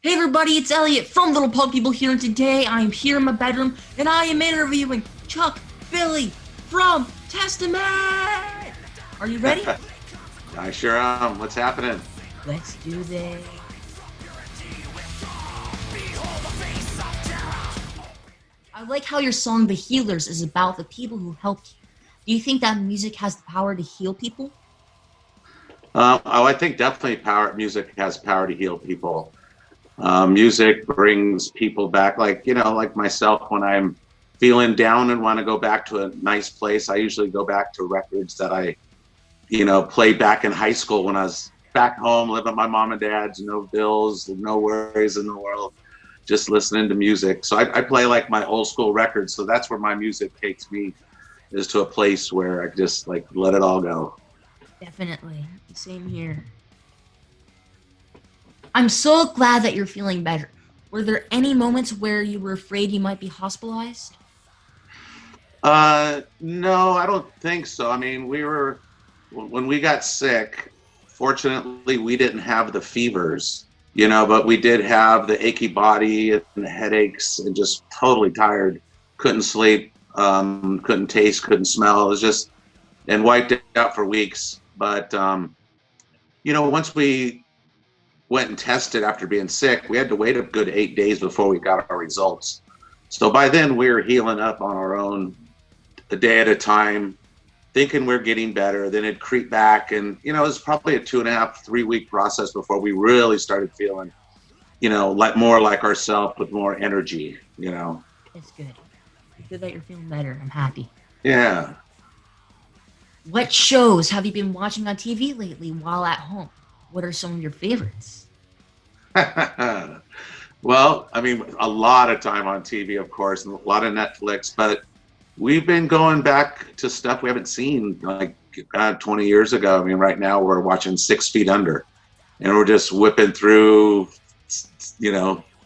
Hey everybody, it's Elliot from Little Pug People here, and today I am here in my bedroom, and I am interviewing Chuck Billy from Testament! Are you ready? I sure am. What's happening? Let's do this. I like how your song, The Healers, is about the people who helped you. Do you think that music has the power to heal people? I think definitely music has power to heal people. Music brings people back, like myself, when I'm feeling down and want to go back to a nice place. I usually go back to records that I played back in high school when I was back home, living with my mom and dad's, no bills, no worries in the world, just listening to music. So I play like my old school records. So that's where my music takes me, is to a place where I just let it all go. Definitely. Same here. I'm so glad that you're feeling better. Were there any moments where you were afraid you might be hospitalized? No, I don't think so. I mean, when we got sick, fortunately, we didn't have the fevers, but we did have the achy body and the headaches and just totally tired. Couldn't sleep, couldn't taste, couldn't smell. It was just, and wiped out for weeks. But, once we went and tested after being sick, we had to wait a good 8 days before we got our results. So by then we were healing up on our own, a day at a time, thinking we're getting better. Then it'd creep back, and it was probably a 2.5, 3 week process before we really started feeling, more like ourselves with more energy. It's good. It's good that you're feeling better. I'm happy. Yeah. What shows have you been watching on TV lately while at home? What are some of your favorites? Well, I mean, a lot of time on TV, of course, and a lot of Netflix, but we've been going back to stuff we haven't seen 20 years ago. I mean, right now we're watching 6 Feet Under, and we're just whipping through,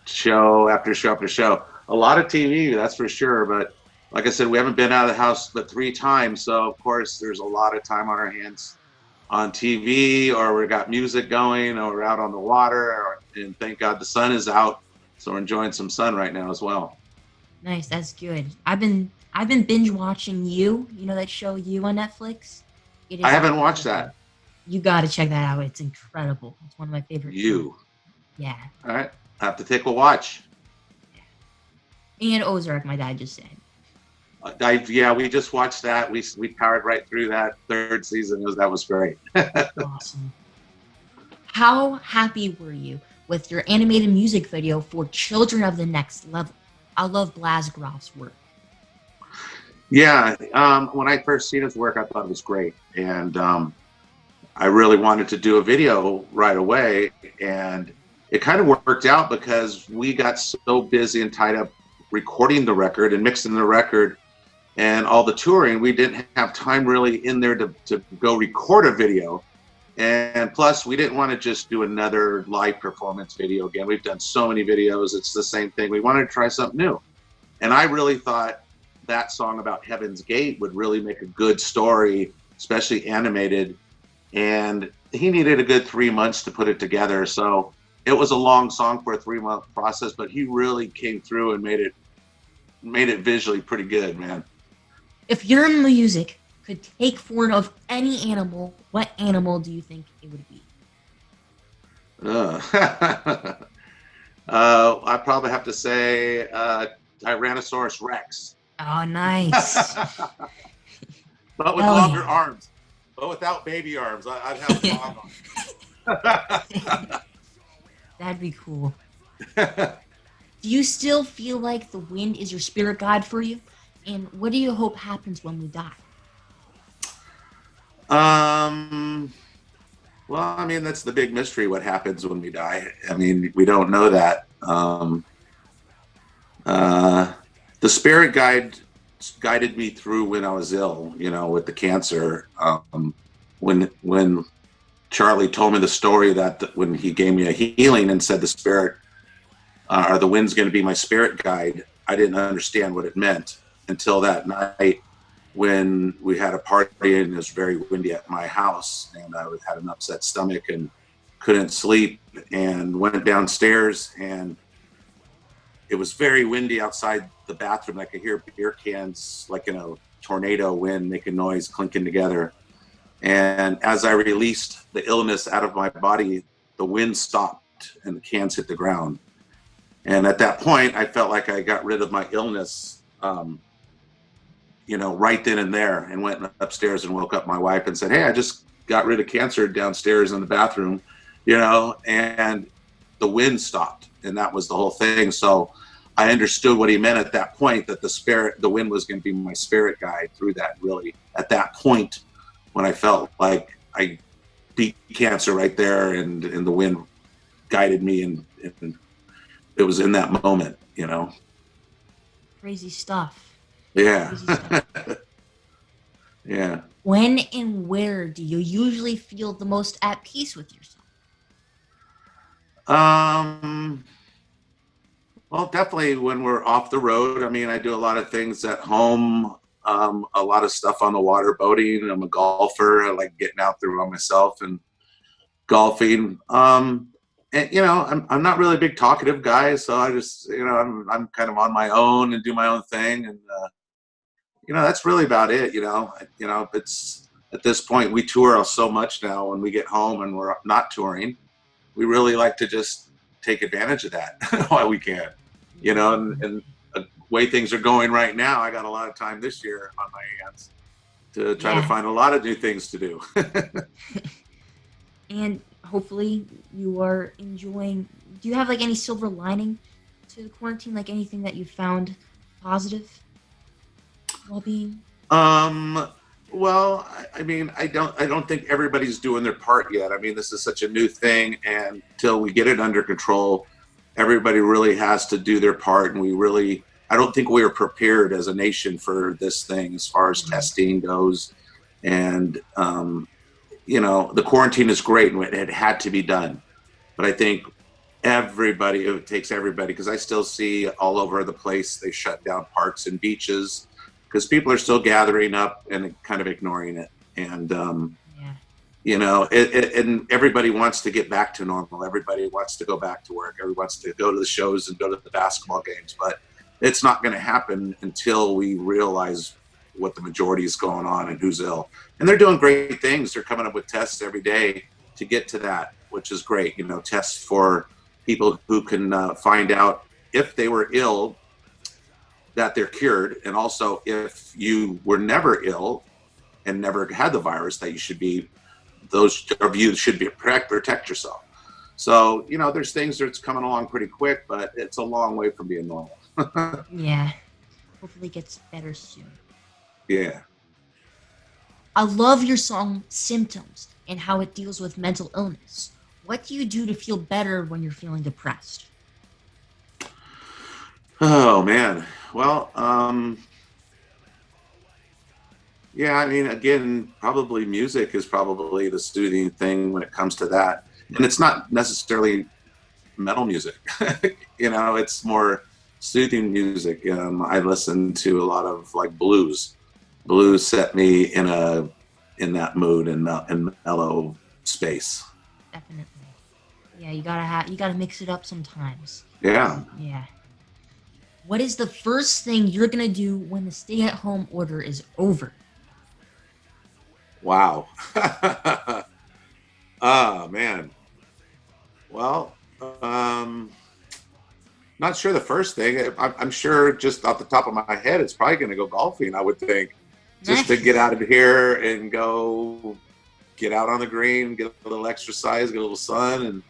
show after show after show. A lot of TV, that's for sure, but like I said, we haven't been out of the house but 3 times, so of course there's a lot of time on our hands on TV, or we got music going, or we're out on the water, and thank God the sun is out, so we're enjoying some sun right now as well. Nice, that's good. I've been binge watching You. You know that show You on Netflix? I haven't watched that. You got to check that out. It's incredible. It's one of my favorite You. shows. Yeah. All right, I have to take a watch. And Ozark, my dad just said. We just watched that. We powered right through that 3rd season. That was great. Awesome. How happy were you with your animated music video for Children of the Next Level? I love Blasgroff's work. Yeah, when I first seen his work, I thought it was great, and I really wanted to do a video right away, and it kind of worked out because we got so busy and tied up recording the record and mixing the record and all the touring, we didn't have time really in there to go record a video. And plus, we didn't want to just do another live performance video again. We've done so many videos, it's the same thing. We wanted to try something new. And I really thought that song about Heaven's Gate would really make a good story, especially animated. And he needed a good 3 months to put it together. So it was a long song for a 3-month process, but he really came through and made it visually pretty good, man. If your music could take form of any animal, what animal do you think it would be? I probably have to say Tyrannosaurus Rex. Oh, nice. But with longer arms. But without baby arms. I'd have long arms. That'd be cool. Do you still feel like the wind is your spirit guide for you? And what do you hope happens when we die? Well, I mean, that's the big mystery, what happens when we die. I mean, we don't know that. The spirit guided me through when I was ill, with the cancer. When Charlie told me the story that when he gave me a healing and said the spirit or the wind's going to be my spirit guide, I didn't understand what it meant until that night when we had a party and it was very windy at my house, and I had an upset stomach and couldn't sleep and went downstairs, and it was very windy outside the bathroom. I could hear beer cans like in a tornado wind making noise, clinking together. And as I released the illness out of my body, the wind stopped and the cans hit the ground. And at that point, I felt like I got rid of my illness, right then and there, and went upstairs and woke up my wife and said, "Hey, I just got rid of cancer downstairs in the bathroom," and the wind stopped, and that was the whole thing. So I understood what he meant at that point, that the wind was going to be my spirit guide through that, really, at that point when I felt like I beat cancer right there, and the wind guided me, and it was in that moment, Crazy stuff. Yeah. Crazy stuff. Yeah. When and where do you usually feel the most at peace with yourself? Well, definitely when we're off the road. I mean, I do a lot of things at home, a lot of stuff on the water, boating. I'm a golfer. I like getting out there by myself and golfing. And I'm not really a big talkative guy, so I just, I'm kind of on my own and do my own thing, and that's really about it. It's at this point we tour so much now. When we get home and we're not touring, we really like to just take advantage of that while we can. And the way things are going right now, I got a lot of time this year on my hands to try to find a lot of new things to do. And hopefully you are enjoying. Do you have like any silver lining to the quarantine? Like anything that you found positive well-being? Well, I mean, I don't think everybody's doing their part yet. I mean, this is such a new thing, and until we get it under control, everybody really has to do their part. And I don't think we are prepared as a nation for this thing as far as testing goes. And, the quarantine is great, and it had to be done. But I think it takes everybody, because I still see all over the place, they shut down parks and beaches because people are still gathering up and kind of ignoring it. And, and everybody wants to get back to normal. Everybody wants to go back to work. Everybody wants to go to the shows and go to the basketball games. But it's not going to happen until we realize what the majority is going on and who's ill. And they're doing great things. They're coming up with tests every day to get to that, which is great. Tests for people who can find out if they were ill, that they're cured. And also if you were never ill and never had the virus, that those of you should be protect yourself. So, there's things that's coming along pretty quick, but it's a long way from being normal. Yeah. Hopefully it gets better soon. Yeah. I love your song Symptoms and how it deals with mental illness. What do you do to feel better when you're feeling depressed? Oh, man. Well, I mean, again, probably music is probably the soothing thing when it comes to that. And it's not necessarily metal music. It's more soothing music. I listen to a lot of like blues. Blues set me in that mood and mellow space. Definitely. Yeah, you gotta mix it up sometimes. Yeah. Yeah. What is the first thing you're gonna do when the stay-at-home order is over? Wow. Oh, man. Well, not sure the first thing. I'm sure just off the top of my head, it's probably going to go golfing, I would think. Just to get out of here and go get out on the green, get a little exercise, get a little sun. And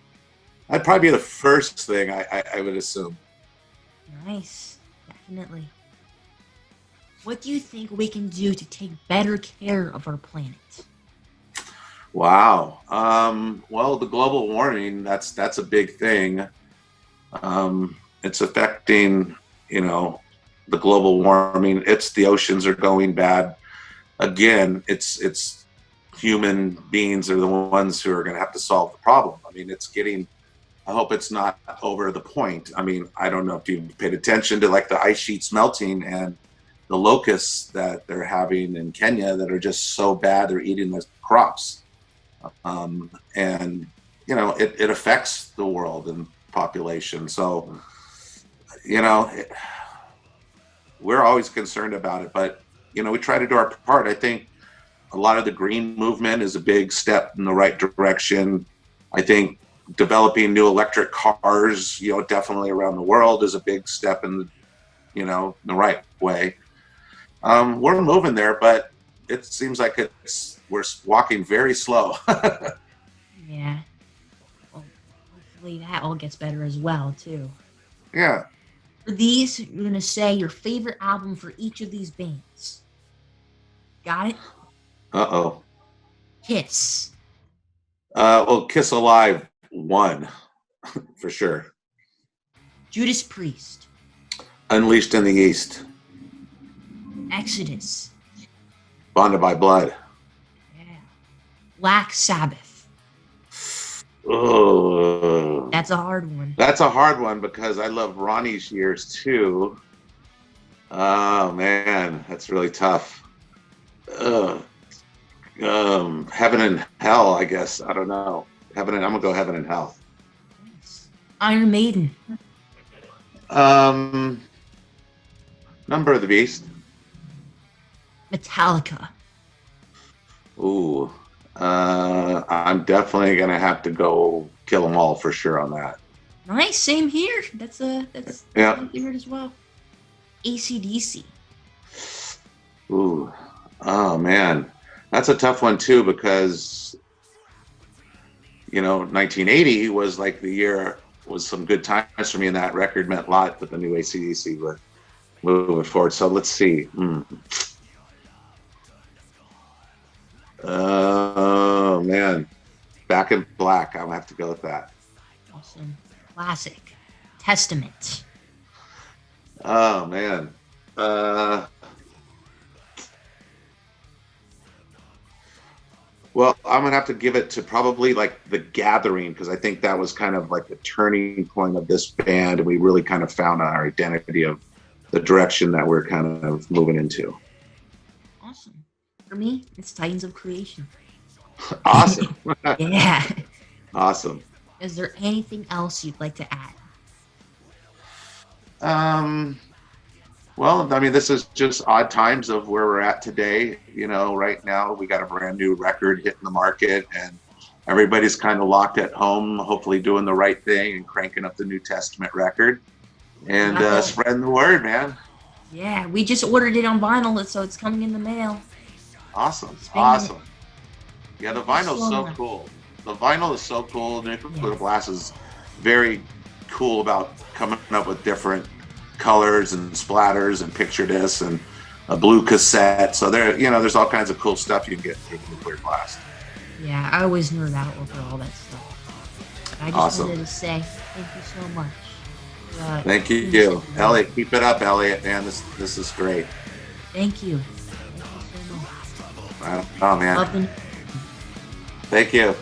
that'd probably be the first thing I would assume. Nice. Definitely. What do you think we can do to take better care of our planet? Wow. Well, the global warming, that's a big thing. It's affecting, the global warming. The oceans are going bad. Again, it's human beings are the ones who are going to have to solve the problem. I mean, I hope it's not over the point. I mean, I don't know if you've paid attention to like the ice sheets melting and the locusts that they're having in Kenya that are just so bad they're eating the crops. And it affects the world and population. So, you know, we're always concerned about it, but, we try to do our part. I think a lot of the green movement is a big step in the right direction. I think developing new electric cars, definitely around the world is a big step in the right way. We're moving there, but it seems like we're walking very slow. Yeah. Well, hopefully that all gets better as well, too. Yeah. For these, you're going to say your favorite album for each of these bands. Got it? Uh-oh. Kiss. Well, Kiss Alive won, for sure. Judas Priest. Unleashed in the East. Exodus. Bonded by Blood. Yeah. Black Sabbath. Oh, That's a hard one. That's a hard one because I love Ronnie's Years too. Oh man, that's really tough. Heaven and Hell, I guess. I don't know. I'm gonna go Heaven and Hell. Iron Maiden. Number of the Beast. Metallica. Ooh. I'm definitely gonna have to go Kill 'Em All for sure on that. Nice, same here. That's yeah. my favorite as well. AC/DC. Ooh, oh man, that's a tough one too because 1980 was like the year was some good times for me, and that record meant a lot with the new AC/DC with moving forward. So let's see. Oh man, Back in Black. I'll have to go with that. Awesome. Classic. Testament. Oh man. Well, I'm gonna have to give it to probably like The Gathering, because I think that was kind of like the turning point of this band, and we really kind of found our identity of the direction that we're kind of moving into. Awesome. For me, it's Titans of Creation. Awesome. Yeah. Awesome. Is there anything else you'd like to add? Well, I mean, this is just odd times of where we're at today. Right now we got a brand new record hitting the market, and everybody's kind of locked at home, hopefully doing the right thing and cranking up the New Testament record and spreading the word, man. Yeah, we just ordered it on vinyl, so it's coming in the mail. Awesome. Awesome. Yeah, the vinyl's so cool. The vinyl is so cool. Nuclear Blast is very cool about coming up with different colors and splatters and picture discs and a blue cassette. So there's all kinds of cool stuff you can get through Nuclear Blast. Yeah, I always nerd out over all that stuff. I just wanted to say thank you so much. Thank you, Elliot. Keep it up, Elliot. Man, this is great. Thank you. Oh man. Love Thank you.